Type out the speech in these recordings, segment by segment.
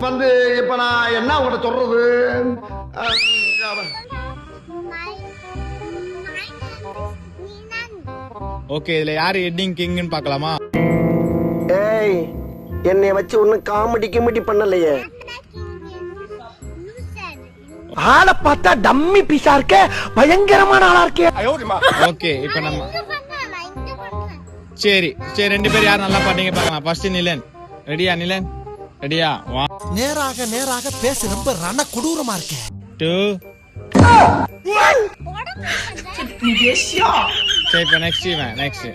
வந்து இப்ப நான் என்ன உங்கள்கிட்ட சொல்றது? ஓகே, இதுல யாரு ஹெட்டிங் கிங்னு பார்க்கலாமா? ஏய், என்னை வச்சு ஒன்னும் காமெடி பண்ணலையே. ஆளை பார்த்தா டம்மி பீஸா இருக்க, பயங்கரமான ஆளா இருக்கே. ஓகே, இப்ப நம்ம சரி ரெண்டு பேர் யார் நல்லா பாட்டீங்க பார்க்கலாம். ஃபர்ஸ்ட் நிலன். ரெடியா நிலன்? ரெடியா? நேராக பேச ரொம்ப ரண கொடூரமா இருக்க. 2 சரி, இப்ப நெக்ஸ்ட் இவன் நெக்ஸ்ட்.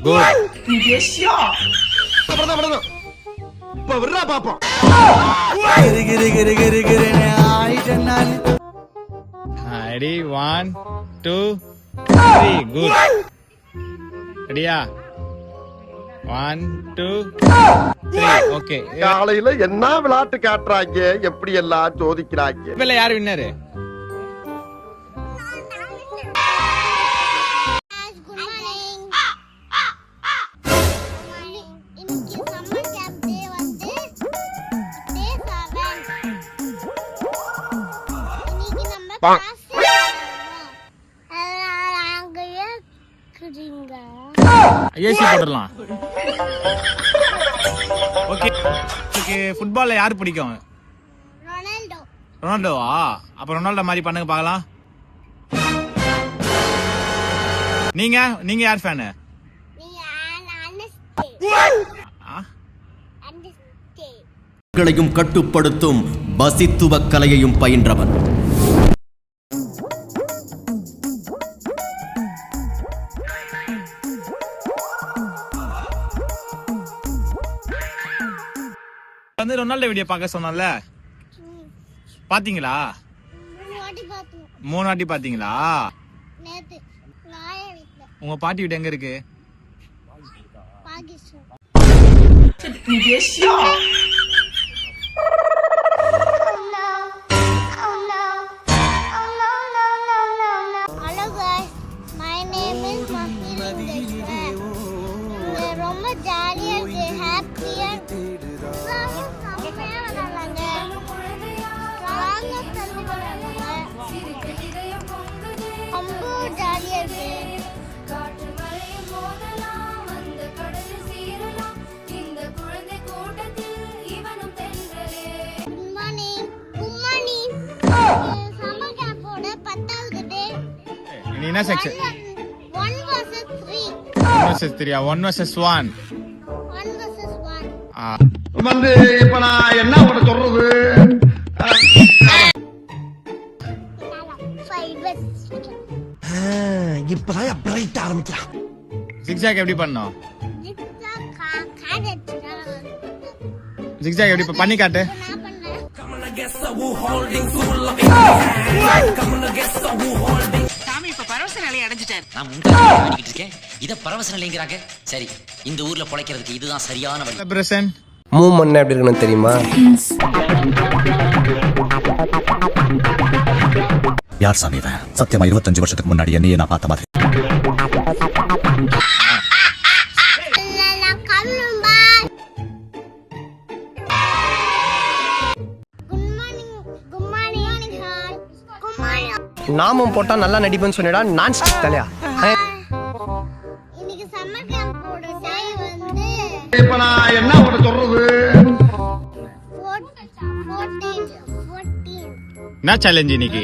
குட். இப்ப விடுறா பாப்போம். Ready 1 2 3 good. ரெடியா? 1 2 3 ஓகே. காலையில என்ன விளையாட்டு காட்டுறாங்க, எப்படி எல்லாம் சோதிக்கிறாங்க. இப்ப யாரு வின்னர்? ஏசி போடலாம். Okay okay. ஃபுட்பால்ல யாரு பிடிக்கும்? ரொனால்டோவா? அப்ப ரொனால்டோ மாதிரி பண்ணுங்க பார்க்கலாம். நீங்க யார் ஃபேன்? களையும் கட்டுப்படுத்தும் பசித்துவ கலையையும் பயின்றவன். வந்து ரொனால்டோ வீடியோ பார்க்க சொன்னல, பாத்தீங்களா? 3 வாட்டி பாத்தீங்களா? உங்க பாட்டி வீடு எங்க இருக்கு? ரொம்ப ஜாலியா இருக்கு, ஹாப்பியா ரொம்ப ஜாலியா இருக்கு. சம்மர் கேம்போட 10வது டே. நீ என்ன section? 1 vs 3. 1 vs 3. 1 vs 1. 1 vs 1. வந்து இப்ப நான் என்ன உங்கள்கிட்ட சொல்றது? 5 vs 6. இப்பதான் பிரைட் ஆரம்பிக்கிறான். ஜிக்ஜாக் எப்படி பண்ணோம்? ஜிக்ஜாக் எப்படி பண்ணி காட்டு. சாமி இப்ப பரவச நிலையை அடைஞ்சிட்டார். நான் முன்னாடி இருக்கேன், இத பரவச நிலைங்கறாங்க. சரி, இந்த ஊர்ல பொழைக்கிறதுக்கு இதுதான் சரியான வழி. பிரசன் மூமெண்ட் எப்படி இருக்குன்னு தெரியுமா? யார் சாமி இவன்? சத்தியமா 25 வருஷத்துக்கு முன்னாடி என்னையே நான் பார்த்த மாதிரி. நாமம் போட்டா நல்லா நடிப்பேன்னு சொன்னடா. நான் தலையா இன்னைக்கு சம்மர் கேம்ப் போற டே வந்து இப்ப நான் என்ன உங்கள்கிட்ட சொல்றது? 14. என்ன சேலஞ்ச் இன்னைக்கு?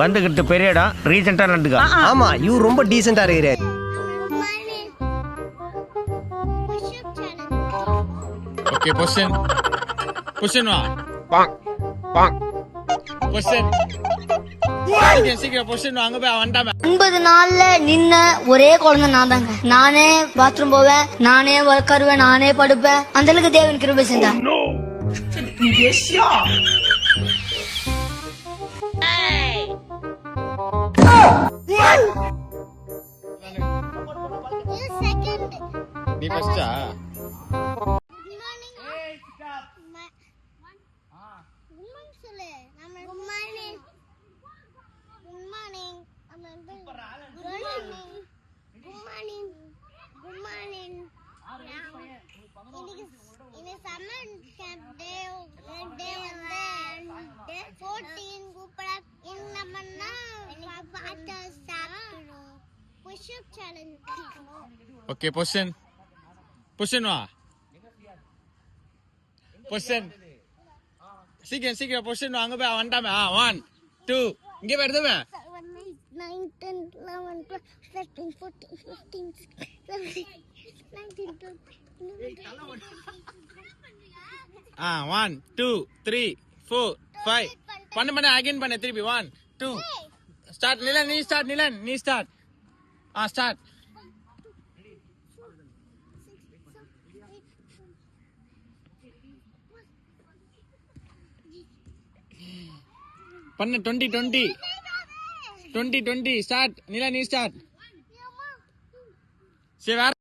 வந்துகிட்டு பெரிய இடம் ரீசெண்டா நடந்துக்கா. ஆமா, இவரு ரொம்ப டீசெண்டா இருக்கிறாரு. ஓகே, பொசிஷன் வா. பொசிஷன் சீக்கிரம் பொசிஷன் வாங்க. போய் வந்துட்டாம 9 நாள்ல நின்ன ஒரே குழந்தை நான் தாங்க. நானே பாத்ரூம் போவேன், நானே உட்காருவேன், நானே படுப்பேன். அந்த அளவுக்கு தேவன் கிருபை செஞ்சார். நீ ஃபர்ஸ்டா? Good morning. push-up challenge. Okay position position வா பொசிஷன் சீக்கிரம் சீக்கிரம் பொசிஷன் வா அங்க போய் வந்துட்டாமே 1 2 இங்க போய் எடுத்துமே 7, 8, 9, 10, 11, 12, 13, 14, 15, 16, 17, 19, 20. 1 2 3 4 5 பண்ணு அகைன் பண்ணு திருப்பி 1 2 ஸ்டார்ட் நிலன் நீ ஸ்டார்ட் ஸ்டார்ட் பண்ணு 20 ஸ்டார்ட் நிலன் நீ ஸ்டார்ட் சரி வேற